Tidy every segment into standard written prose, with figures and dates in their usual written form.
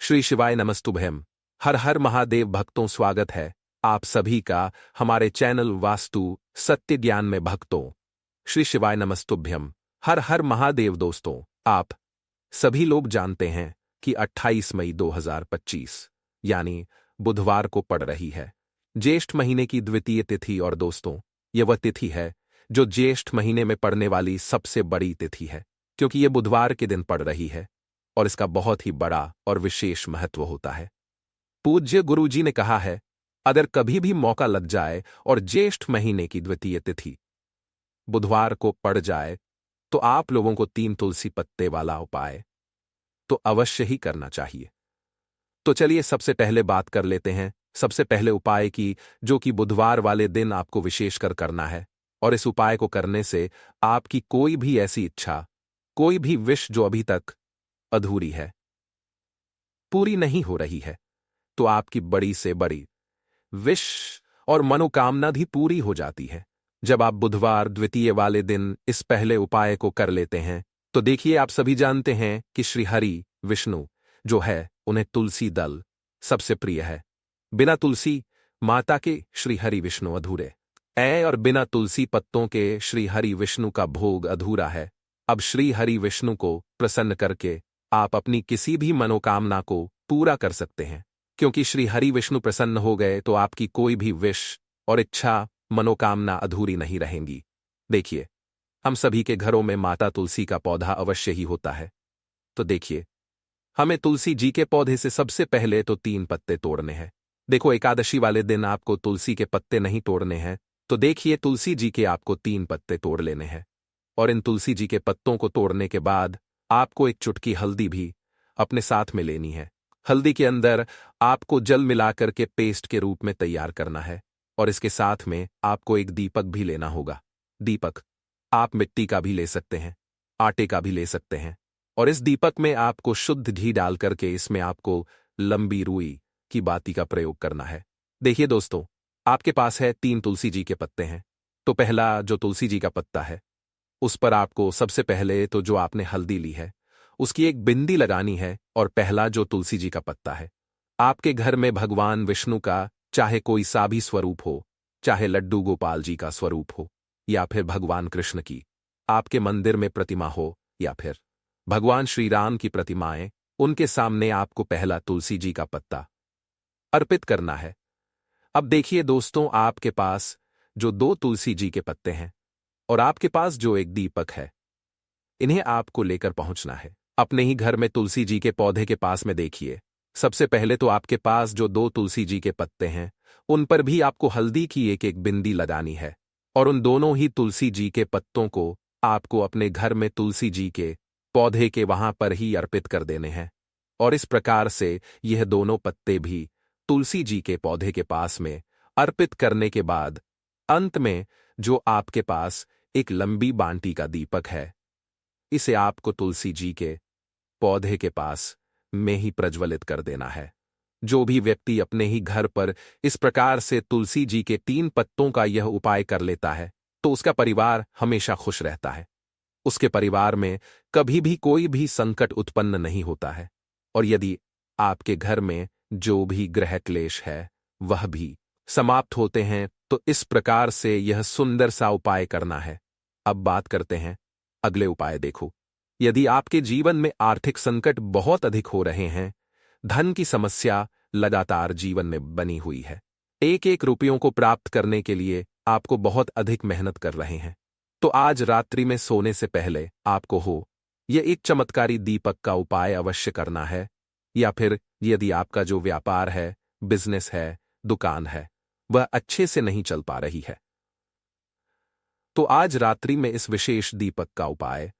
श्री शिवाय नमस्तुभ्यम। हर हर महादेव भक्तों, स्वागत है आप सभी का हमारे चैनल वास्तु सत्य ज्ञान में। भक्तों, श्री शिवाय नमस्तुभ्यम। हर हर महादेव। दोस्तों, आप सभी लोग जानते हैं कि 28 मई 2025 यानी बुधवार को पड़ रही है ज्येष्ठ महीने की द्वितीय तिथि। और दोस्तों, यह वह तिथि है जो ज्येष्ठ महीने में पड़ने वाली सबसे बड़ी तिथि है, क्योंकि यह बुधवार के दिन पड़ रही है और इसका बहुत ही बड़ा और विशेष महत्व होता है। पूज्य गुरुजी ने कहा है, अगर कभी भी मौका लग जाए और ज्येष्ठ महीने की द्वितीय तिथि बुधवार को पड़ जाए तो आप लोगों को 3 तुलसी पत्ते वाला उपाय तो अवश्य ही करना चाहिए। तो चलिए सबसे पहले बात कर लेते हैं सबसे पहले उपाय की, जो कि बुधवार वाले दिन आपको विशेषकर करना है। और इस उपाय को करने से आपकी कोई भी ऐसी इच्छा, कोई भी विश जो अभी तक अधूरी है, पूरी नहीं हो रही है, तो आपकी बड़ी से बड़ी विश और मनोकामना भी पूरी हो जाती है जब आप बुधवार द्वितीय वाले दिन इस पहले उपाय को कर लेते हैं। तो देखिए, आप सभी जानते हैं कि श्री हरि विष्णु जो है, उन्हें तुलसी दल सबसे प्रिय है। बिना तुलसी माता के श्री हरि विष्णु अधूरे और बिना तुलसी पत्तों के श्री हरि विष्णु का भोग अधूरा है। अब श्री हरि विष्णु को प्रसन्न करके आप अपनी किसी भी मनोकामना को पूरा कर सकते हैं, क्योंकि श्री हरि विष्णु प्रसन्न हो गए तो आपकी कोई भी विश और इच्छा, मनोकामना अधूरी नहीं रहेंगी। देखिए, हम सभी के घरों में माता तुलसी का पौधा अवश्य ही होता है। तो देखिए, हमें तुलसी जी के पौधे से सबसे पहले तो 3 पत्ते तोड़ने हैं। देखो, एकादशी वाले दिन आपको तुलसी के पत्ते नहीं तोड़ने हैं, तो देखिए तुलसी जी के आपको 3 पत्ते तोड़ लेने हैं। और इन तुलसी जी के पत्तों को तोड़ने के बाद आपको एक चुटकी हल्दी भी अपने साथ में लेनी है। हल्दी के अंदर आपको जल मिलाकर के पेस्ट के रूप में तैयार करना है। और इसके साथ में आपको एक दीपक भी लेना होगा। दीपक आप मिट्टी का भी ले सकते हैं, आटे का भी ले सकते हैं। और इस दीपक में आपको शुद्ध घी डाल करके इसमें आपको लंबी रुई की बाती का प्रयोग करना है। देखिए दोस्तों, आपके पास है 3 तुलसी जी के पत्ते हैं। तो पहला जो तुलसी जी का पत्ता है, उस पर आपको सबसे पहले तो जो आपने हल्दी ली है उसकी एक बिंदी लगानी है। और पहला जो तुलसी जी का पत्ता है, आपके घर में भगवान विष्णु का चाहे कोई सा भी स्वरूप हो, चाहे लड्डू गोपाल जी का स्वरूप हो, या फिर भगवान कृष्ण की आपके मंदिर में प्रतिमा हो, या फिर भगवान श्री राम की प्रतिमाएं, उनके सामने आपको पहला तुलसी जी का पत्ता अर्पित करना है। अब देखिए दोस्तों, आपके पास जो 2 तुलसी जी के पत्ते हैं और आपके पास जो एक दीपक है, इन्हें आपको लेकर पहुंचना है अपने ही घर में तुलसी जी के पौधे के पास में। देखिए, सबसे पहले तो आपके पास जो 2 तुलसी जी के पत्ते हैं, उन पर भी आपको हल्दी की एक एक बिंदी लगानी है। और उन दोनों ही तुलसी जी के पत्तों को आपको अपने घर में तुलसी जी के पौधे के वहां पर ही अर्पित कर देने हैं। और इस प्रकार से यह दोनों पत्ते भी तुलसी जी के पौधे के पास में अर्पित करने के बाद अंत में जो आपके पास एक लंबी बांटी का दीपक है, इसे आपको तुलसी जी के पौधे के पास में ही प्रज्वलित कर देना है। जो भी व्यक्ति अपने ही घर पर इस प्रकार से तुलसी जी के 3 पत्तों का यह उपाय कर लेता है, तो उसका परिवार हमेशा खुश रहता है। उसके परिवार में कभी भी कोई भी संकट उत्पन्न नहीं होता है। और यदि आपके घर में जो भी ग्रह क्लेश है वह भी समाप्त होते हैं। तो इस प्रकार से यह सुंदर सा उपाय करना है। अब बात करते हैं अगले उपाय। देखो, यदि आपके जीवन में आर्थिक संकट बहुत अधिक हो रहे हैं, धन की समस्या लगातार जीवन में बनी हुई है, एक एक रुपयों को प्राप्त करने के लिए आपको बहुत अधिक मेहनत कर रहे हैं, तो आज रात्रि में सोने से पहले आपको यह एक चमत्कारी दीपक का उपाय अवश्य करना है। या फिर यदि आपका जो व्यापार है, बिजनेस है, दुकान है, वह अच्छे से नहीं चल पा रही है, तो आज रात्रि में इस विशेष दीपक का उपाय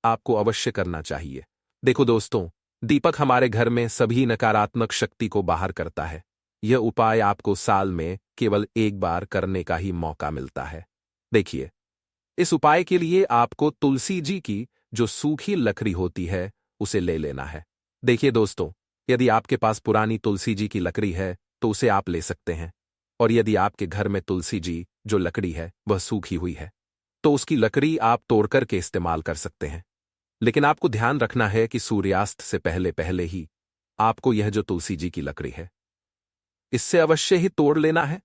आपको अवश्य करना चाहिए। देखो दोस्तों, दीपक हमारे घर में सभी नकारात्मक शक्ति को बाहर करता है। यह उपाय आपको साल में केवल एक बार करने का ही मौका मिलता है। देखिए, इस उपाय के लिए आपको तुलसी जी की जो सूखी लकड़ी होती है उसे ले लेना है। देखिए दोस्तों, यदि आपके पास पुरानी तुलसी जी की लकड़ी है तो उसे आप ले सकते हैं। और यदि आपके घर में तुलसी जी जो लकड़ी है वह सूखी हुई है, तो उसकी लकड़ी आप तोड़कर के इस्तेमाल कर सकते हैं। लेकिन आपको ध्यान रखना है कि सूर्यास्त से पहले पहले ही आपको यह जो तुलसी जी की लकड़ी है, इससे अवश्य ही तोड़ लेना है।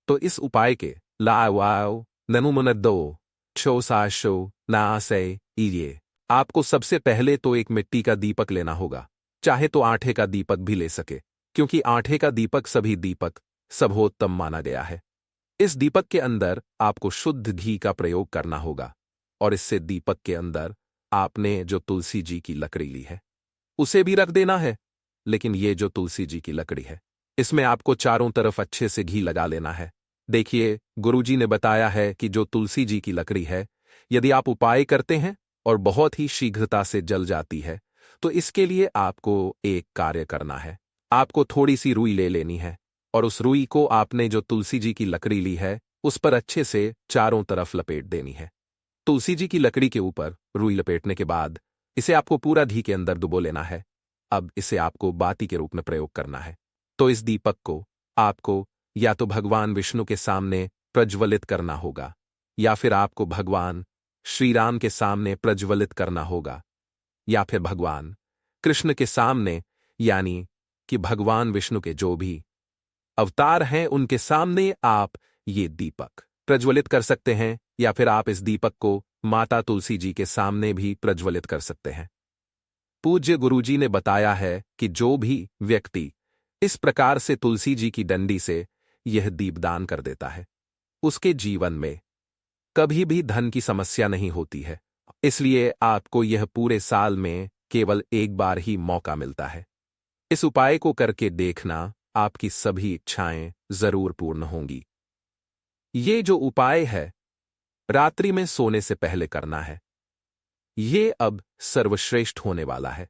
तो इस उपाय के लाओ ननुमुनदो छो साशो नासे इये आपको सबसे पहले तो एक मिट्टी का दीपक लेना होगा, चाहे तो आटे का दीपक भी ले सके, क्योंकि आटे का दीपक सभी दीपक सर्वोत्तम माना गया है। इस दीपक के अंदर आपको शुद्ध घी का प्रयोग करना होगा और इससे दीपक के अंदर आपने जो तुलसी जी की लकड़ी ली है उसे भी रख देना है। लेकिन ये जो तुलसी जी की लकड़ी है, इसमें आपको चारों तरफ अच्छे से घी लगा लेना है। देखिए, गुरुजी ने बताया है कि जो तुलसी जी की लकड़ी है, यदि आप उपाय करते हैं और बहुत ही शीघ्रता से जल जाती है, तो इसके लिए आपको एक कार्य करना है। आपको थोड़ी सी रुई ले लेनी है और उस रुई को आपने जो तुलसी जी की लकड़ी ली है उस पर अच्छे से चारों तरफ लपेट देनी है। तुलसी जी की लकड़ी के ऊपर रुई लपेटने के बाद इसे आपको पूरा घी के अंदर डुबो लेना है। अब इसे आपको बाती के रूप में प्रयोग करना है। तो इस दीपक को आपको या तो भगवान विष्णु के सामने प्रज्वलित करना होगा, या फिर आपको भगवान श्री राम के सामने प्रज्वलित करना होगा, या फिर भगवान कृष्ण के सामने, यानी कि भगवान विष्णु के जो भी अवतार हैं उनके सामने आप ये दीपक प्रज्वलित कर सकते हैं, या फिर आप इस दीपक को माता तुलसी जी के सामने भी प्रज्वलित कर सकते हैं। पूज्य गुरुजी ने बताया है कि जो भी व्यक्ति इस प्रकार से तुलसी जी की डंडी से यह दीपदान कर देता है, उसके जीवन में कभी भी धन की समस्या नहीं होती है। इसलिए आपको यह पूरे साल में केवल एक बार ही मौका मिलता है। इस उपाय को करके देखना, आपकी सभी इच्छाएं जरूर पूर्ण होंगी। ये जो उपाय है, रात्रि में सोने से पहले करना है। ये अब सर्वश्रेष्ठ होने वाला है।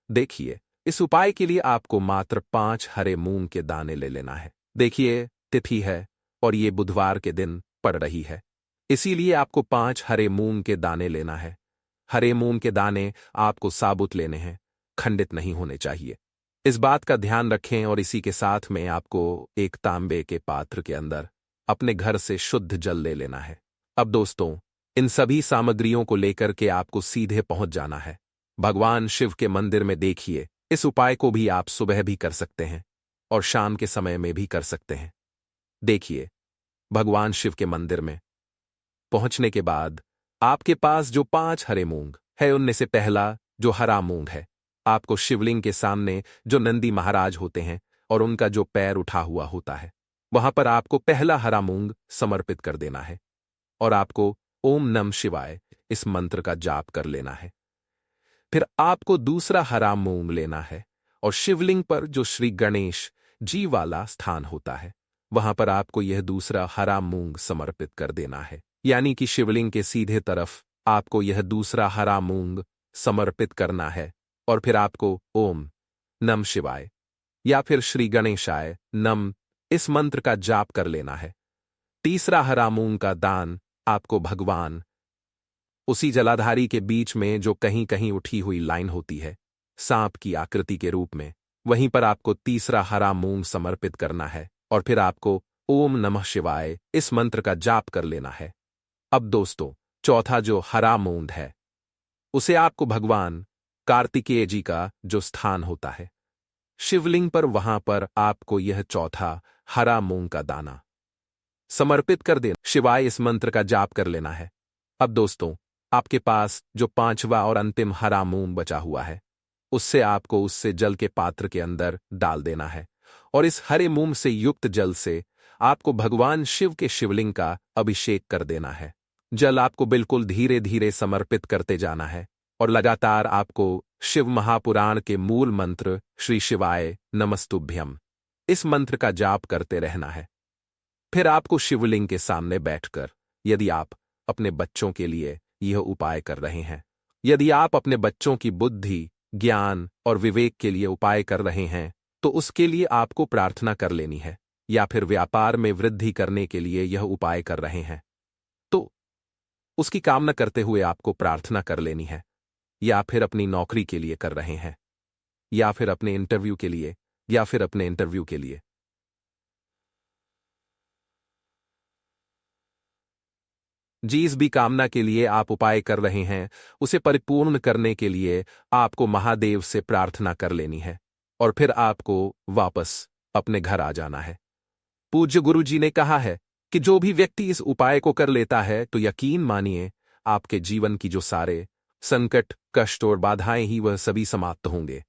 देखिए, इस उपाय के लिए आपको मात्र 5 हरे मूंग के दाने ले लेना है। देखिए, तिथि है और ये बुधवार के दिन पड़ रही है, इसीलिए आपको 5 हरे मूंग के दाने लेना है। हरे मूंग के दाने आपको साबुत लेने हैं, खंडित नहीं होने चाहिए। इस बात का ध्यान रखें। और इसी के साथ में आपको एक तांबे के पात्र के अंदर अपने घर से शुद्ध जल ले लेना है। अब दोस्तों, इन सभी सामग्रियों को लेकर के आपको सीधे पहुंच जाना है भगवान शिव के मंदिर में। देखिए, इस उपाय को भी आप सुबह भी कर सकते हैं और शाम के समय में भी कर सकते हैं। देखिए, भगवान शिव के मंदिर में पहुंचने के बाद आपके पास जो 5 हरे मूंग है, उनमें से पहला जो हरा मूंग है, आपको शिवलिंग के सामने जो नंदी महाराज होते हैं और उनका जो पैर उठा हुआ होता है, वहां पर आपको पहला हरा मूंग समर्पित कर देना है और आपको ओम नमः शिवाय इस मंत्र का जाप कर लेना है। फिर आपको दूसरा हरा मूंग लेना है और शिवलिंग पर जो श्री गणेश जी वाला स्थान होता है, वहां पर आपको यह दूसरा हरा मूंग समर्पित कर देना है। यानी कि शिवलिंग के सीधे तरफ आपको यह दूसरा हरा मूंग समर्पित करना है और फिर आपको ओम नमः शिवाय या फिर श्री गणेशाय नम इस मंत्र का जाप कर लेना है। तीसरा हरा मूंग का दान आपको भगवान उसी जलाधारी के बीच में जो कहीं कहीं उठी हुई लाइन होती है सांप की आकृति के रूप में, वहीं पर आपको तीसरा हरा मूंग समर्पित करना है और फिर आपको ओम नमः शिवाय इस मंत्र का जाप कर लेना है। अब दोस्तों, चौथा जो हरा मूंग है उसे आपको भगवान कार्तिकेय जी का जो स्थान होता है शिवलिंग पर, वहां पर आपको यह चौथा हरा मूंग का दाना समर्पित कर देना, शिवाय इस मंत्र का जाप कर लेना है। अब दोस्तों, आपके पास जो 5वां और अंतिम हरा मूंग बचा हुआ है, उससे आपको उससे जल के पात्र के अंदर डाल देना है और इस हरे मूंग से युक्त जल से आपको भगवान शिव के शिवलिंग का अभिषेक कर देना है। जल आपको बिल्कुल धीरे धीरे समर्पित करते जाना है और लगातार आपको शिव महापुराण के मूल मंत्र श्री शिवाय नमस्तुभ्यम इस मंत्र का जाप करते रहना है। फिर आपको शिवलिंग के सामने बैठकर, यदि आप अपने बच्चों के लिए यह उपाय कर रहे हैं, यदि आप अपने बच्चों की बुद्धि, ज्ञान और विवेक के लिए उपाय कर रहे हैं, तो उसके लिए आपको प्रार्थना कर लेनी है। या फिर व्यापार में वृद्धि करने के लिए यह उपाय कर रहे हैं, तो उसकी कामना करते हुए आपको प्रार्थना कर लेनी है। या फिर अपनी नौकरी के लिए कर रहे हैं, या फिर अपने इंटरव्यू के लिए, या फिर अपने इंटरव्यू के लिए जिस भी कामना के लिए आप उपाय कर रहे हैं, उसे परिपूर्ण करने के लिए आपको महादेव से प्रार्थना कर लेनी है। और फिर आपको वापस अपने घर आ जाना है। पूज्य गुरु जी ने कहा है कि जो भी व्यक्ति इस उपाय को कर लेता है तो यकीन मानिए आपके जीवन की जो सारे संकट, कष्ट और बाधाएं ही वह सभी समाप्त होंगे।